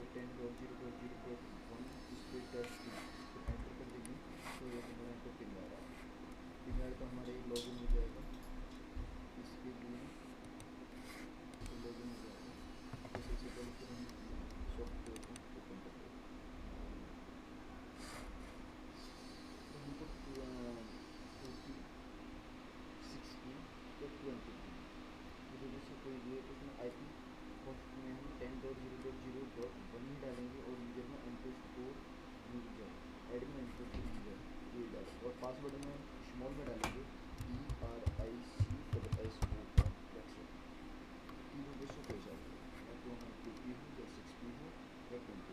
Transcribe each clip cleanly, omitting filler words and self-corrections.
10.0.0.1 speed test की तो enter कर देंगे तो ये हमारा यहाँ पे पिंग आ रहा है। पिंग आया तो हमारा ये लॉगिन हो जाएगा। इसके लिए तो लॉगिन हो जाएगा तो सबसे पहले फिर हम अपने सॉफ्टवेयर को ओपन कर लेते हैं। तो हमको 46 की या 20 की से कोई भी उसमें IP होस्ट में हम 10.0.0.1 ही डालेंगे और यूजर में _यूजर एडमिन _यूजर ये डालेंगे और पासवर्ड में हम स्मॉल में डालेंगे ERICSSO तीन रुपये से कोई सा भी या तो हमें 2P हो या 6P हो या 20P।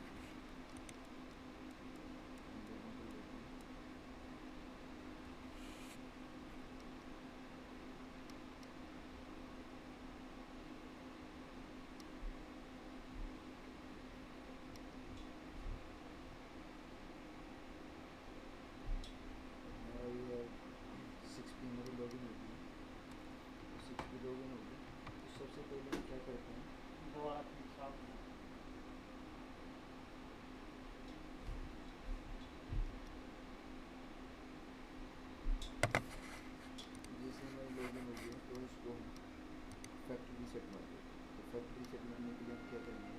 हम दोनों कर लेते हैं। हमारा ये 6P में भी लॉगिन हो गया। तो 6P लॉगिन हो गया तो सबसे पहले हम क्या करते हैं दोबारा साफ जैसे हमारी लॉगिन हो गया तो इसको हम फैक्ट्री रीसेट मार देते हैं। तो फैक्ट्री रीसेट मारने के लिए हम क्या करेंगे,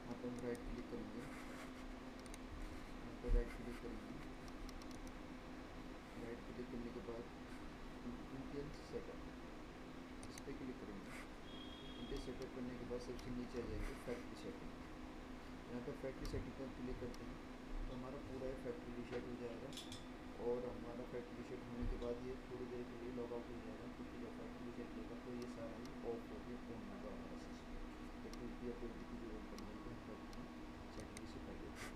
यहाँ पर हम राइट क्लिक करेंगे, यहाँ पर राइट क्लिक करेंगे। राइट क्लिक करने के बाद इंटेल सेटअप इस पर क्लिक करेंगे। इंटेल सेटअप करने के बाद सबसे नीचे आ जाएंगे फैक्ट्री सेटिंग। यहाँ पर फैक्ट्री सेटिंग पर क्लिक करते हैं तो हमारा पूरा फैक्ट्री रीसेट हो जाएगा और हमारा फैक्ट्री रीसेट होने के बाद ये थोड़ी देर के लिए लॉग आउट हो जाएगा क्योंकि जब फैक्ट्री रीसेट लेगा तो ये सारा ही ऑफ हो गया ऑन होगा हमारा सिस्टम। तो 2P या 20P की जरूरत पड़ेगी तो हम फैक्ट्री सेटिंग से कर देते हैं।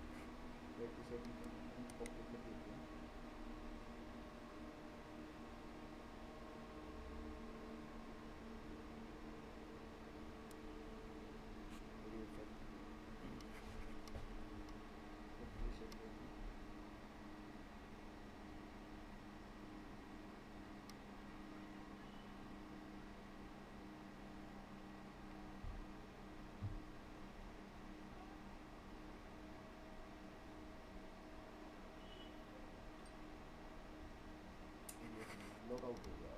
फैक्ट्री सेटिंग हम ओके कर देते हैं। और ये फैक्ट्री सेट करते हैं। लॉग आउट हो गया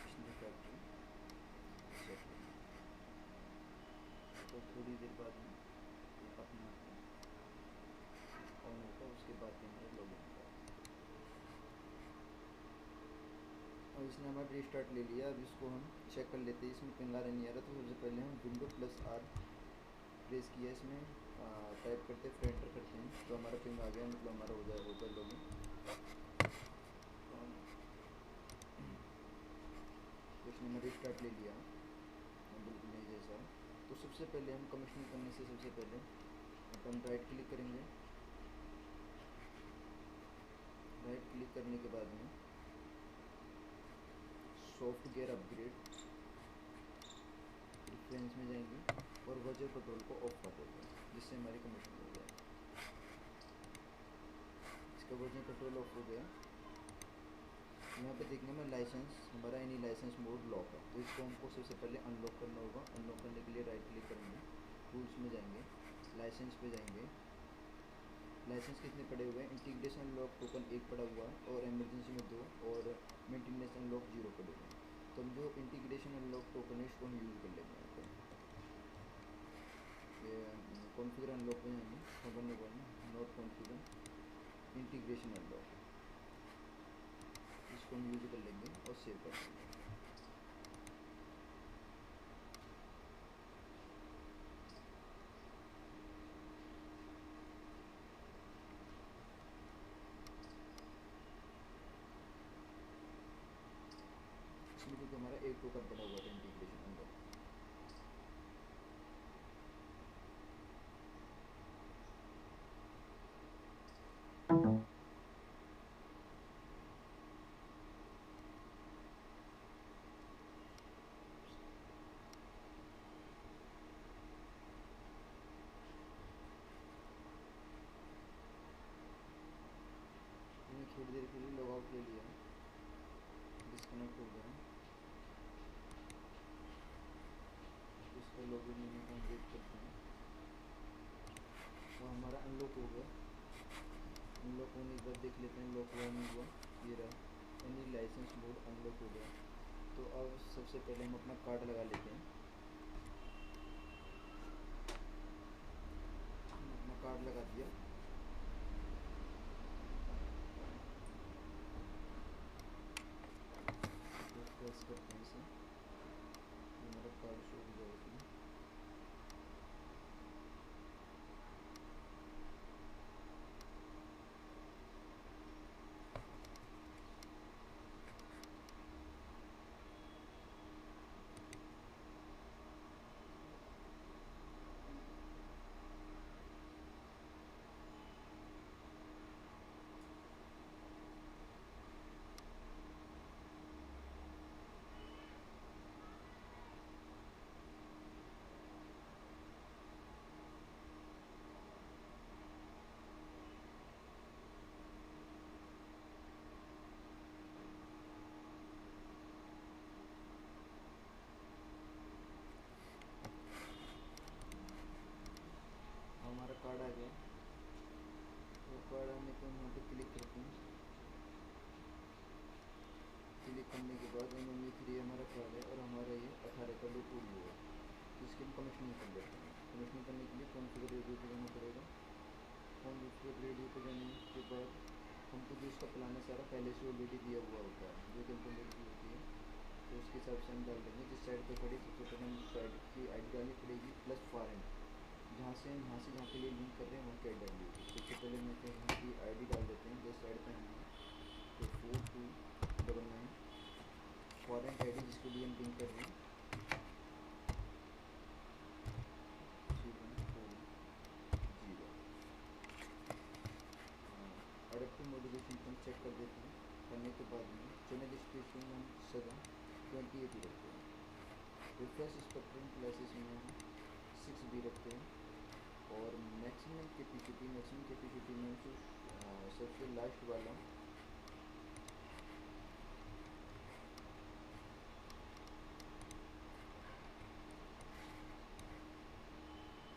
इसने फैक्ट्री सेट हो गई। तो थोड़ी देर बाद में अपना ऑन होगा उसके बाद में हमारा लॉगिन होगा। और इसने हमारा रीस्टार्ट ले लिया। अब इसको हम चेक कर लेते हैं इसमें पिंग आ रहा नहीं आ रहा। तो सबसे पहले हम Windows+R प्रेस किया, इसमें टाइप करते फिर एंटर करते हैं तो हमारा पिंग आ गया, मतलब हमारा हो जाएगा लॉगिन। तो इसने हमें रीस्टार्ट ले लिया बिल्कुल नहीं जैसा। तो सबसे पहले हम कमीशनिंग करने से सबसे पहले अपन राइट क्लिक करेंगे। राइट क्लिक करने के बाद में सॉफ्टवेयर अपग्रेड प्रेफरेंस में जाएंगे और वर्जन कंट्रोल को ऑफ कर देंगे जिससे हमारी कमीशन हो जाए। इसका वर्जन कंट्रोल ऑफ हो गया। यहाँ पे देखने में लाइसेंस हमारा एनी लाइसेंस मोड लॉक है तो इसको हमको सबसे पहले अनलॉक करना होगा। अनलॉक करने के लिए राइट क्लिक करेंगे, टूल्स में जाएंगे, लाइसेंस पे जाएंगे। लाइसेंस कितने पड़े हुए हैं, इंटीग्रेशन अनलॉक टोकन 1 पड़ा हुआ है और इमरजेंसी में 2 और मेंटेनेंस अनलॉक 0 पड़े हुए हैं। तो हम जो इंटीग्रेशन अनलॉक टोकन है इसको हम यूज़ कर लेंगे। यहाँ पर ये कॉन्फ़िगर अनलॉक में जाएंगे, खबर नॉट कॉन्फ़िगर इंटीग्रेशन अनलॉक, इसको हम यूज कर लेंगे और सेव कर देंगे। इसमें क्योंकि हमारा एक टोकन पड़ा हुआ था इंटीग्रेशन अनलॉक। थोड़ी देर के लिए लॉग आउट ले लिया, डिस्कनेक्ट हो गया। अनलॉक हो गया। अनलॉक होने के बाद देख लेते हैं लॉक हुआ नहीं हुआ। ये रहा एनी लाइसेंस मोड अनलॉक हो गया। तो अब सबसे पहले हम अपना कार्ड लगा लेते हैं। अपना कार्ड लगा दिया। तो प्रेस करते हैं इसे, हमारा कार्ड शो हो जाएगा इसमें। हमारा कार्ड आ गया। तो कार्ड आने पर हम यहाँ पे क्लिक करते हैं। क्लिक करने के बाद MME3 हमारा कार्ड है और हमारा ये 18 का लूप पूरी हुआ। तो इसकी हम कमीशनिंग कर लेते हैं। कमीशनिंग करने के लिए कॉन्फ़िगर रेडियो पे जाना पड़ेगा। कॉन्फ़िगर रेडियो पे जाने के बाद हमको जो इसका प्लान है सारा पहले से ऑलरेडी दिया हुआ होता है, जो कंप्लीट की होती है। तो उसके हिसाब से हम डाल देंगे। जिस साइड पे खड़ी सबसे पहले हम उस साइड की ID डालनी पड़ेगी प्लस फॉरेन, जहाँ से हम जहाँ के लिए लिंक कर रहे हैं वहाँ की ID डालनी होगी। सबसे पहले मैं यहाँ की ID डाल देते हैं जिस साइड पे हम हैं। तो 4299 फॉरेन ID जिसके लिए हम लिंक कर रहे हैं 3140। अडेप्टिव मॉड्यूलेशन को हम चेक कर देते हैं। करने के बाद में चैनल स्पेसिंग हम सदा 28 रखते हैं। रिफ्रेश स्पेक्ट्रम क्लासेस में हम 6B रखते हैं। और मैक्सिमम कैपेसिटी में सबसे लास्ट वाला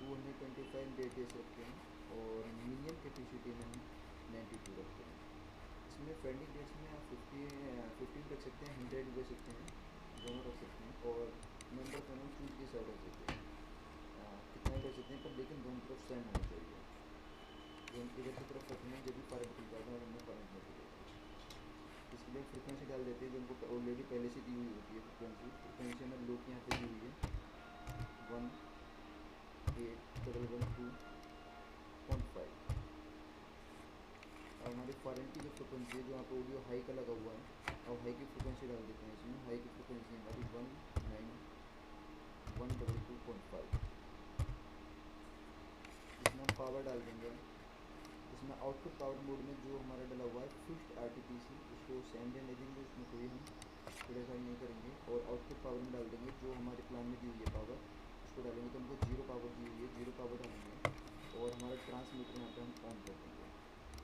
225 डेटेस रखते हैं। और मिनिमम कैपेसिटी में हम 92 रखते हैं। इसमें फ्रेंडली डेट्स में आप 15 रख सकते हैं, 100 भी रख सकते हैं, दोनों रख सकते हैं। और नंबर का हम चूज के साइड रख सकते हैं, कितना ही रख सकते हैं, पर लेकिन दोनों तरफ सेम होना चाहिए। इधर की तरफ रखना है जब भी फॉरेन खुल जाएगा और हमें फॉरेन नहीं खुलेगा। इसके लिए फ्रिक्वेंसी डाल देते हैं जो उनको ऑलरेडी पहले से दी हुई होती है। फ्रिक्वेंसी हमें लोग यहाँ पे दी हुई है 18112.5। और हमारी फॉरेन की जो फ्रिक्वेंसी है जो यहाँ पे ऑडियो हाई का लगा हुआ है, अब हाई की फ्रिक्वेंसी डाल देते हैं। इसमें हाई की फ्रिक्वेंसी हमारी 19122.5। इसमें हम पावर डाल देंगे। इसमें आउटपुट पावर मोड में जो हमारा डला हुआ है फिक्स्ड RTPC, उसको सेम रहने देंगे, उसमें कोई हम प्रेफर नहीं करेंगे। और आउटपुट पावर में डाल देंगे जो हमारे प्लान में दी हुई है पावर, उसको डालेंगे। तो हमको 0 पावर दी हुई है, 0 पावर डालेंगे। और हमारा ट्रांसमीटर यहाँ पे हम ऑन कर देंगे।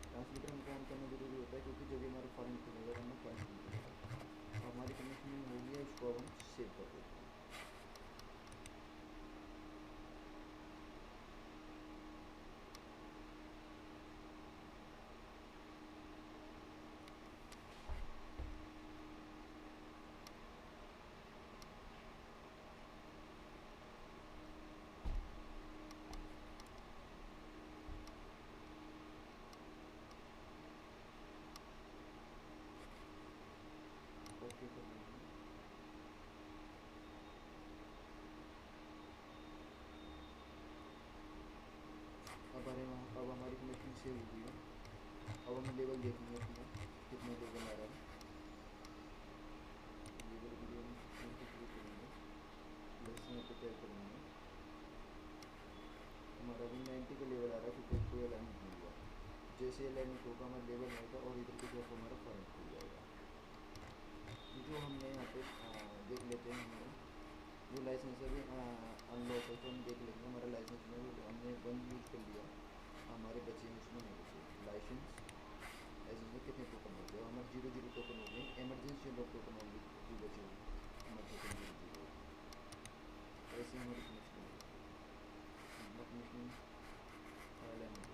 ट्रांसमीटर हमको ऑन करना जरूरी होता है क्योंकि जब भी हमारा फॉरेन खुलेगा हमें फॉरेन खुलेगा। हमारी कमीशनिंग हो गई है, इसको अब हम सेव कर देते हैं। ओके कर देंगे। अब हमारी कमीशनिंग सेव हो गई है। अब हम लेवल देखेंगे अपना कितना लेवल आ रहा है। लेवल के लिए हम क्लिक करेंगे, प्लस यहाँ पे तय करेंगे। हमारा अभी 90 का लेवल आ रहा है क्योंकि कोई अलाइनमेंट नहीं हुआ। जैसे अलाइनमेंट होगा हमारा लेवल आएगा और इधर की तरफ हमारा फॉरेन खुल जाएगा। जो हमने यहाँ पे देख लेते हैं। हमारा जो लाइसेंस अभी अनलॉक है तो हम देख लेंगे। हमारा लाइसेंस में हमने 1 यूज कर लिया, हमारे बचे हैं उसमें नहीं बचे। लाइसेंस में कितने टोकन हो गए, हमारे 0 टोकन हो गए। एमरजेंसी लॉक टोकन होंगे जो बचे हुए हमारे टोकन 0 ऐसे हमारी